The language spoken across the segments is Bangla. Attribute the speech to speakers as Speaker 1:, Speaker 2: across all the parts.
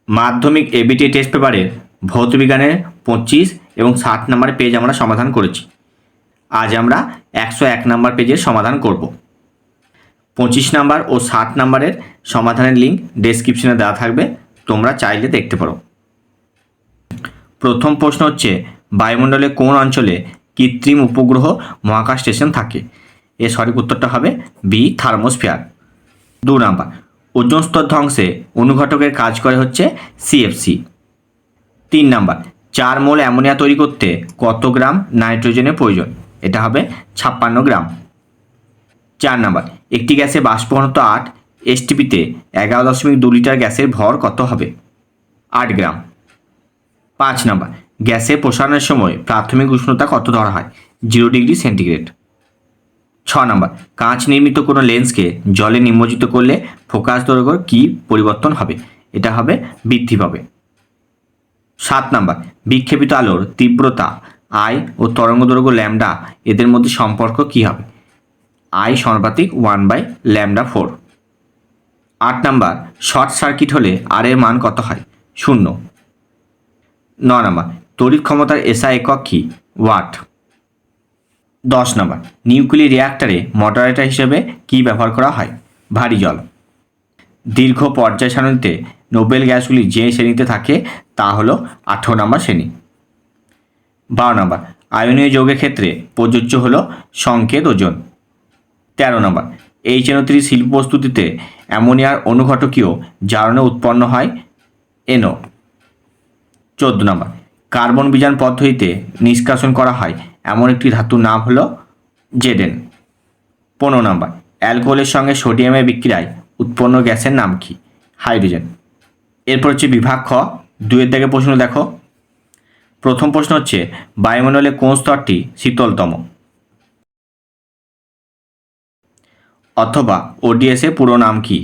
Speaker 1: মাধ্যমিক এবিটি টেস্ট পেপারের ভৌতবিজ্ঞানের 25 এবং 60 নম্বরের পেজ আমরা সমাধান করেছি। আজ আমরা 101 নম্বর পেজের সমাধান করব। 25 নম্বর ও 60 নম্বরের সমাধানের লিঙ্ক ডেসক্রিপশনে দেওয়া থাকবে, তোমরা চাইলে দেখতে পারো। প্রথম প্রশ্ন হচ্ছে, বায়ুমণ্ডলে কোন অঞ্চলে কৃত্রিম উপগ্রহ মহাকাশ স্টেশন থাকে? এর সঠিক উত্তরটা হবে বি, থার্মোস্ফিয়ার। 2 নম্বর, ওজোন স্তর ধ্বংসে অনুঘটকের কাজ করে হচ্ছে সিএফসি। 3 নম্বর, 4 মোল অ্যামোনিয়া তৈরি করতে কত গ্রাম নাইট্রোজেনের প্রয়োজন? এটা হবে 56 গ্রাম। 4 নম্বর, একটি গ্যাসে বাষ্প ঘনত্ব 8, এসটিপিতে 11.2 লিটার গ্যাসের ভর কত হবে? 8 গ্রাম। 5 নম্বর, গ্যাসে প্রসারণের সময় প্রাথমিক উষ্ণতা কত ধরা হয়? 0 ডিগ্রি সেন্টিগ্রেড। 6 নম্বর, কাঁচ নির্মিত কোনো লেন্সকে জলে নিমজ্জিত করলে ফোকাস দৈর্ঘ্য কী পরিবর্তন হবে? এটা হবে বৃদ্ধি পাবে। 7 নম্বর, বিক্ষেপিত আলোর তীব্রতা আই ও তরঙ্গ দৈর্ঘ্য ল্যামডা এদের মধ্যে সম্পর্ক কী হবে? আই সমানুপাতিক 1/λ4। 8 নম্বর, শর্ট সার্কিট হলে আর এর মান কত হয়? 0। 9 নম্বর, তড়িৎ ক্ষমতার এসআই একক কি? ওয়াট। 10 নম্বর, নিউক্লিয়ার রিঅ্যাক্টরে মডারেটর হিসেবে কি ব্যবহার করা হয়? ভারী জল। দীর্ঘ পর্যায় সারণীতে নোবেল গ্যাসগুলি যে শ্রেণীতে থাকে তা হলো 18 নম্বর শ্রেণী। 12 নম্বর, আয়নীয় যৌগের ক্ষেত্রে প্রযোজ্য হলো সংকেত ওজন। 13 নম্বর, HNO3 শিল্প প্রস্তুতিতে অ্যামোনিয়ার অনুঘটকীয় জারণে উৎপন্ন হয় NO। 14 নম্বর, কার্বন বিজান পদ্ধতিতে নিষ্কাশন করা হয় এমন একটি ধাতুর নাম হলো জেডেন। 15 নম্বর, অ্যালকোহলের সঙ্গে সোডিয়ামের বিক্রিয়ায় উৎপন্ন গ্যাসের নাম কি? হাইড্রোজেন। এরপর হচ্ছে বিভাগ খ, 2-এর দাগে প্রশ্ন দেখো। প্রথম প্রশ্ন হচ্ছে, বায়ুমণ্ডলে কোন স্তরটি শীতলতম? অথবা ওডিএস এর পুরো নাম কি?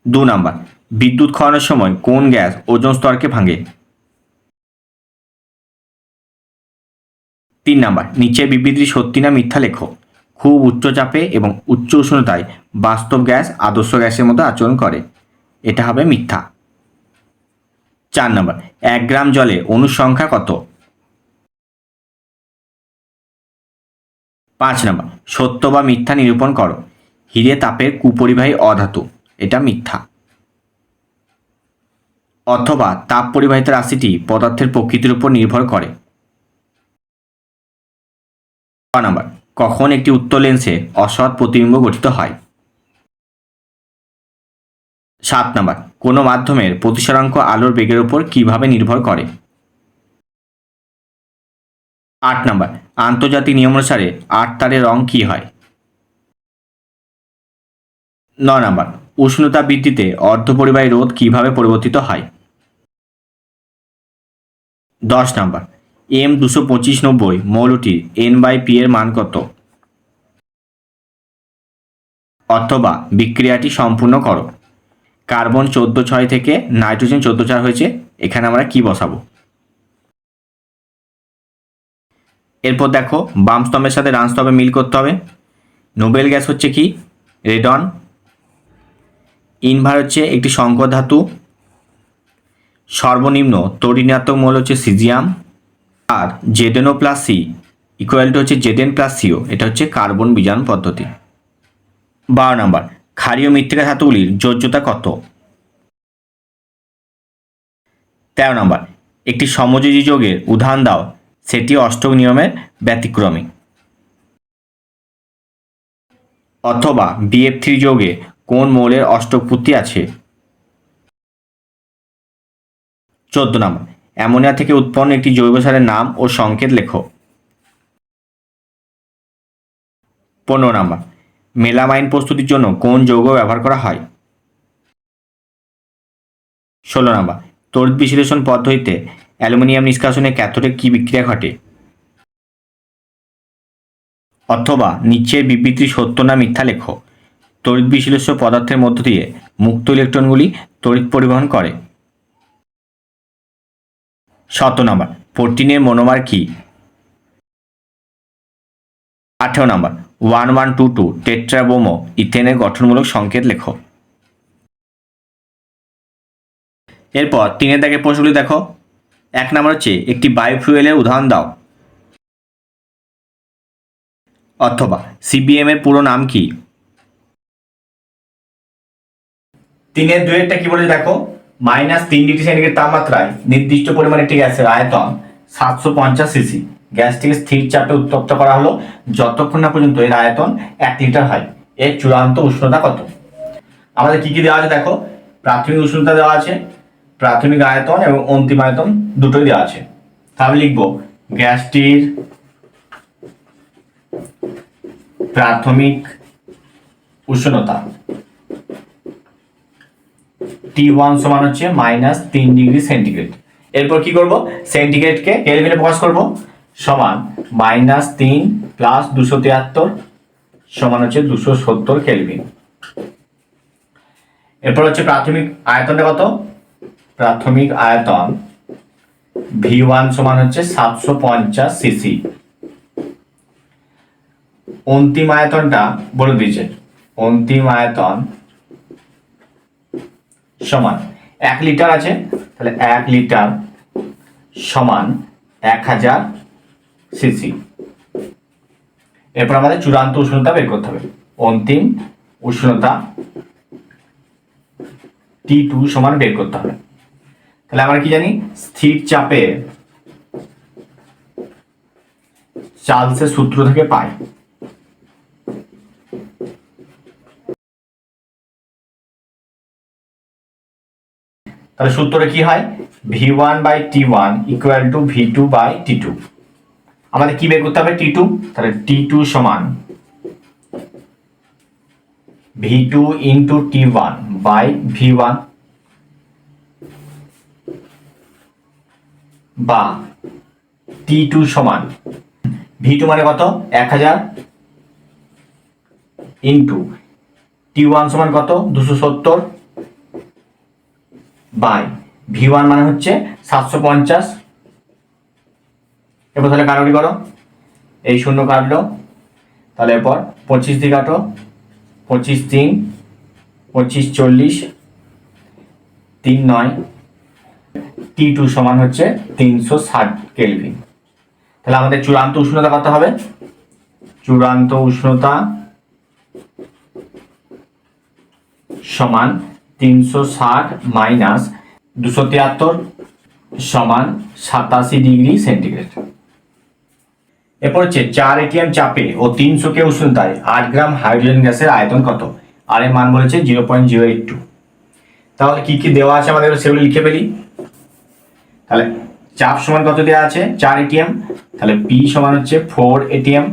Speaker 1: 2 নম্বর, বিদ্যুৎ ক্ষরণের সময় কোন গ্যাস ওজোন স্তরকে ভাঙে? 3 নম্বর, নিচের বিবৃতি সত্যি না মিথ্যা লেখো। খুব উচ্চ চাপে এবং উচ্চ উষ্ণতায় বাস্তব গ্যাস আদর্শ গ্যাসের মতো আচরণ করে। এটা হবে মিথ্যা। 4 নম্বর, 1 গ্রাম জলে অণুর সংখ্যা কত? 5 নম্বর, সত্য বা মিথ্যা নিরূপণ করো। হিরে তাপের কুপরিবাহী অধাতু। এটা মিথ্যা। অথবা তাপ পরিবাহিত রাশিটি পদার্থের প্রকৃতির উপর নির্ভর করে। 6 নম্বর, কখন একটি উত্তল লেন্সে অসৎ প্রতিবিম্ব গঠিত হয়? 7 নম্বর, কোনো মাধ্যমের প্রতিসরাঙ্ক আলোর বেগের উপর কিভাবে নির্ভর করে? 8 নম্বর, আন্তর্জাতিক নিয়ম অনুসারে 8 তারের রং কী হয়? 9 নম্বর, উষ্ণতা বৃদ্ধিতে অর্ধপরিবাহী রোধ কিভাবে পরিবর্তিত হয়? 10 নম্বর, M22590 মৌলটির N/P এর মান কত? অথবা বিক্রিয়াটি সম্পূর্ণ করো। কার্বন 14.6 থেকে নাইট্রোজেন 14.4 হয়েছে, এখানে আমরা কি বসাবো? এরপর দেখো, বাম স্তম্ভের সাথে ডান স্তম্ভে মিল করতে হবে। নোবেল গ্যাস হচ্ছে কি? রেডন। ইনভার হচ্ছে একটি সংকর ধাতু। সর্বনিম্ন তড়িৎ মৌল হচ্ছে সিজিয়াম। আর Z N O plus C equal to হচ্ছে জেডেন প্লাস সিও, এটা হচ্ছে কার্বন বিজারণ পদ্ধতি। 12 নম্বর, ক্ষারীয় মৃত্তিকা ধাতুগুলির যোজ্যতা কত? 13 নম্বর, একটি সমযোজী যৌগের উদাহরণ দাও, সেটি অষ্টক নিয়মের ব্যতিক্রমী। অথবা BF3 যৌগে কোন মৌলের অষ্টকপূর্তি আছে? 14 নম্বর, অ্যামোনিয়া থেকে উৎপন্ন একটি জৈব সারের নাম ও সংকেত লেখো। 15 নম্বর, মেলামাইন প্রস্তুতির জন্য কোন যৌগ ব্যবহার করা হয়? 16 নম্বর, তড়িৎ বিশ্লেষণ পদ্ধতিতে অ্যালুমিনিয়াম নিষ্কাশনে ক্যাথোডে কি বিক্রিয়া ঘটে? অথবা নিচের বিবৃতি সত্য না মিথ্যা লেখো। তড়িৎ বিশ্লেষ্য পদার্থের মধ্য দিয়ে মুক্ত ইলেকট্রনগুলি তড়িৎ পরিবহন করে। 17 নম্বর, প্রোটিনের মনোমার কি? 18 নম্বর, 1122 টেট্রাব্রোমো ইথেনের গঠনমূলক সংকেত লেখো। এরপর 3 দাগের প্রশ্নগুলি দেখো। 1 নম্বর হচ্ছে একটি বায়োফুয়েলের উদাহরণ দাও, অথবা সিবিএম এর পুরো নাম কি? 3-2 কি বলেছে দেখো, -3 ডিগ্রি সেন্টিগ্রেড তাপমাত্রায় নির্দিষ্ট পরিমাণ একটি গ্যাসের আয়তন 750 সিসি। গ্যাসটিকে স্থির চাপে উত্তপ্ত করা হলো যতক্ষণ না পর্যন্ত এর আয়তন 1 লিটার হয়। এর চূড়ান্ত উষ্ণতা কত? আমাদের কি কি দেওয়া আছে দেখো, প্রাথমিক উষ্ণতা দেওয়া আছে, প্রাথমিক আয়তন এবং অন্তিম আয়তন দুটোই দেওয়া আছে। তাহলে লিখব গ্যাসটির প্রাথমিক উষ্ণতা T1 সমান হচ্ছে -3 ডিগ্রি সেন্টিগ্রেড। এরপর কি করব, সেন্টিগ্রেডকে কেলভিনে প্রকাশ করব, সমান -3 প্লাস 273 সমান হচ্ছে 270 কেলভিন। এরপর হচ্ছে প্রাথমিক আয়তনটা কত, প্রাথমিক আয়তন V1 সমান হচ্ছে 750 সিসি। অন্তিম আয়তনটা বলে দিয়েছে, অন্তিম আয়তন সমান 1 লিটার আছে, তাহলে 1 লিটার সমান 1000 সিসি। এরপর আমাদের চূড়ান্ত উষ্ণতা বের করতে হবে, অন্তিম উষ্ণতা T2 সমান বের করতে হবে। তাহলে আমরা কি জানি, স্থির চাপে চার্লসের সূত্র থেকে পাই, তাহলে সূত্রটা কি হয়, V1/T1 ইকুয়াল টু V2/T2। আমাদের কি বের করতে হবে, T2, তাহলে T2 সমান V2 into T1 by V1 বা T2 সমান V2 মানে কত 1000 ইন্টু T1 সমান কত 270 বাই V1 মানে হচ্ছে 750। এরপর তাহলে কাটাকুটি করো, এই শূন্য কাটলো, তাহলে এরপর 25 দিয়ে কাটো, 25 3 25 40 3 9, T2 সমান হচ্ছে 360 কেলভিন। তাহলে আমাদের চূড়ান্ত উষ্ণতা কত হবে, চূড়ান্ত উষ্ণতা সমান 360 মাইনাস 273 সমান 87 ডিগ্রি সেন্টিগ্রেড। এরপর হচ্ছে 4 atm চাপে ও 300 কে উষ্ণতায় 8 গ্রাম হাইড্রোজেন গ্যাসের আয়তন কত? আর এর মান বলেছে 0.082। তাহলে কি কি দেওয়া আছে আমাদের সেগুলো লিখে ফেলি। তাহলে চাপ সমান কত দেওয়া আছে 4 atm, তাহলে P সমান হচ্ছে 4 atm,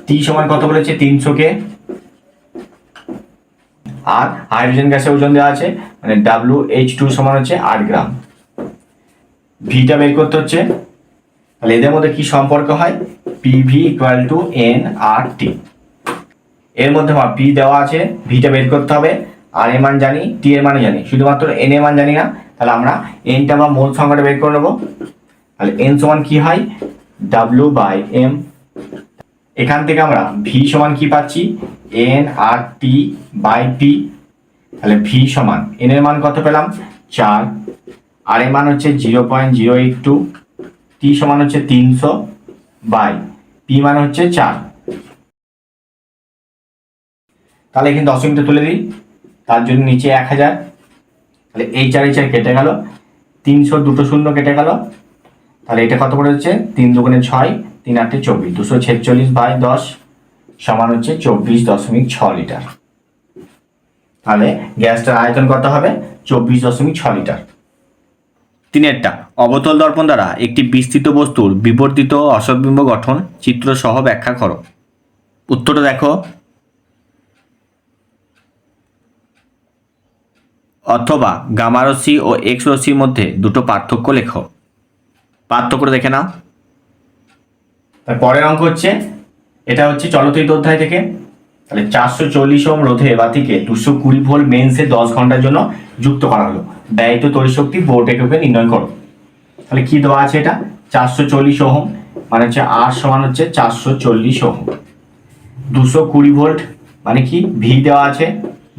Speaker 1: T সমান কত বলেছে 300 কে, আর হাইড্রোজেন গ্যাসের ওজন দেওয়া আছে মানে WH2 সমান হচ্ছে 8 গ্রাম। ভিটা বের করতে হচ্ছে, তাহলে এদের মধ্যে কি সম্পর্ক হয়, PV ইকুয়াল টু nRT। এর মধ্যে আমার P দেওয়া আছে, ভিটা বের করতে হবে, আর এর মান জানি, T এর মান জানি, শুধুমাত্র n এর মান জানি না। তাহলে আমরা nটা বা মোল সংখ্যাটা বের করে নেব। তাহলে n সমান কি হয় W/m। এখান থেকে আমরা V সমান কি পাচ্ছি nRT/P। তাহলে V সমান n এর মান কত পেলাম 4, আর এর মান হচ্ছে 0.082, T সমান হচ্ছে 300 বাই P মান হচ্ছে 4। তাহলে এখানে দশমিকটা তুলে দিই, তার জন্য নিচে 1000, তাহলে এই 4 4 কেটে গেল, 300 দুটো শূন্য কেটে গেল, তাহলে এটা কত পড়ে হচ্ছে 3 দুগুণে 6 3 8 24, 246 বাই 10 সমান হচ্ছে 24.6 লিটার। তাহলে গ্যাসটার আয়তন কত হবে 24.6 লিটার। 3 অবতল দর্পণ দ্বারা একটি বিস্তৃত বস্তুর বিবর্তিত অসৎবিম্ব গঠন চিত্র সহ ব্যাখ্যা করো। উত্তরটা দেখো, অথবা গামা রশ্মি ও এক্স রশ্মির মধ্যে দুটো পার্থক্য লেখো। পার্থক্যটা দেখে নাও। পরের অঙ্ক হচ্ছে, এটা হচ্ছে চলতরিত অধ্যায় থেকে। তাহলে 440 ওহম রোধে বাতিকে 220 ভোল্ট মেন্সে 10 ঘন্টার জন্য যুক্ত করা হলো, ব্যয়িত তড়িৎ শক্তি ভোল্ট এককে নির্ণয় করো। তাহলে কি দেওয়া আছে, এটা 440 ওহম মানে হচ্ছে R সমান হচ্ছে 440 ওহম, 220 ভোল্ট মানে কি V দেওয়া আছে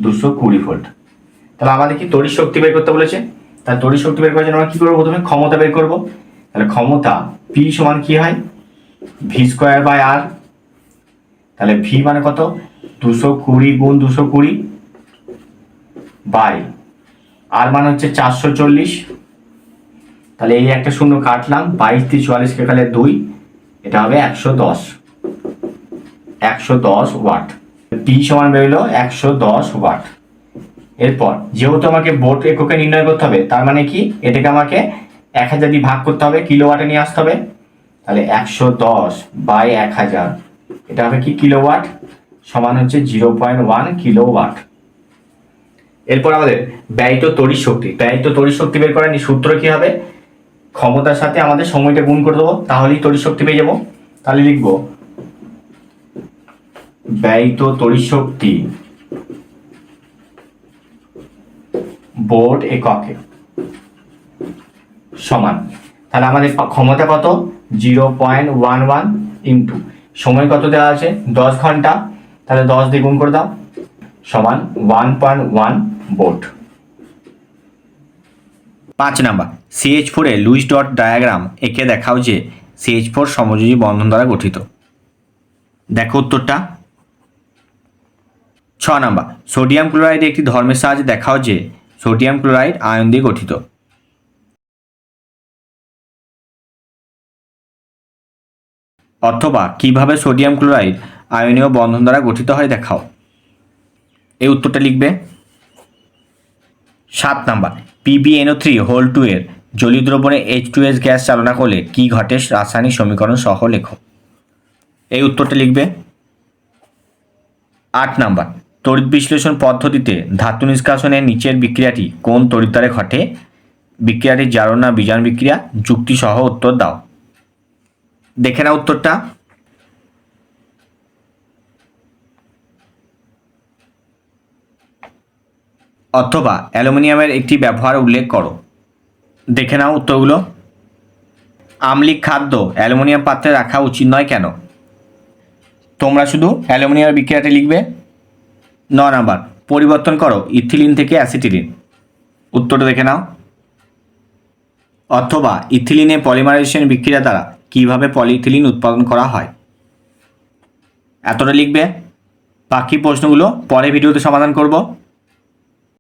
Speaker 1: 220 ভোল্ট। তাহলে আমাদের কি তড়িৎ শক্তি বের করতে বলেছে, তাহলে তড়িৎ শক্তি বের করার জন্য আমরা কি করবো, প্রথমে ক্ষমতা বের করব। তাহলে ক্ষমতা পি সমান কি হয়, ভি স্কোয়ার বাই আর। তাহলে ভি মানে কত, 220 গুণ 220 বাই আর মানে হচ্ছে 440। তাহলে এই একটা শূন্য কাটলাম, 22 দিয়ে 44 কে কাটলে 2, এটা হবে 110 ওয়াট। পি সমান বেরোলো 110 ওয়াট। এরপর যেহেতু আমাকে ভোল্ট এককে নির্ণয় করতে হবে, তার মানে কি এটাকে আমাকে 1000 দিয়ে ভাগ করতে হবে, কিলোওয়াটে নিয়ে আসতে হবে। তাহলে 110 বাই 1000, এটা হবে কি কিলোওয়াট, সমান হচ্ছে 0.1 কিলোওয়াট। এরপর আমাদের ব্যয়িত তড়িৎ শক্তি বের করার সূত্র কি হবে, ক্ষমতার সাথে আমাদের সময়টা গুণ করে দেবো, তাহলেই তড়িৎ শক্তি পেয়ে যাবো। তাহলে লিখব ব্যয়িত তড়িৎ শক্তি ভোল্ট এককে সমান, তাহলে আমাদের ক্ষমতা কত, 0.11 ইন্টু সময় কত দেওয়া আছে 10 ঘন্টা, তাহলে 10 দিয়ে গুণ করে দাও, সমান 1.1 ভোল্ট। 5 নাম্বার, CH4 এর লুইস ডট ডায়াগ্রাম এঁকে দেখাও যে CH4 সমযোজী বন্ধন দ্বারা গঠিত। দেখো উত্তরটা। 6 নাম্বার, সোডিয়াম ক্লোরাইড একটি ধর্মের সাহায্যে দেখাও যে সোডিয়াম ক্লোরাইড আয়ন দিয়ে গঠিত। অথবা কিভাবে সোডিয়াম ক্লোরাইড আয়নীয় বন্ধন দ্বারা গঠিত হয় দেখাও। এই উত্তরটা লিখবে। 7 নাম্বার, PbNO3 এর জলীয় দ্রবণে H2S গ্যাস চালনা করলে কি ঘটে রাসায়নিক সমীকরণ সহ লেখো। এই উত্তরটা লিখবে। 8 নাম্বার, তড়িৎ বিশ্লেষণ পদ্ধতিতে ধাতু নিষ্কাশনের নিচের বিক্রিয়াটি কোন তড়িৎদ্বারে ঘটে, বিক্রিয়াটি জারণ না বিজারণ বিক্রিয়া, যুক্তি সহ উত্তর দাও। দেখে নাও উত্তরটা। অথবা অ্যালুমিনিয়ামের একটি ব্যবহার উল্লেখ করো। দেখে নাও উত্তরগুলো। আম্লিক খাদ্য অ্যালুমিনিয়াম পাত্রে রাখা উচিত নয় কেন, তোমরা শুধু অ্যালুমিনিয়ামের বিক্রিয়াটি লিখবে। 9 নাম্বার, পরিবর্তন করো ইথিলিন থেকে অ্যাসিটিলিন। উত্তরটা দেখে নাও। অথবা ইথিলিনে পলিমারাইজেশন বিক্রিয়া দ্বারা কিভাবে পলিইথিলিন উৎপাদন করা হয়, এতটা লিখবে। বাকি প্রশ্নগুলো পরে ভিডিওতে সমাধান করব।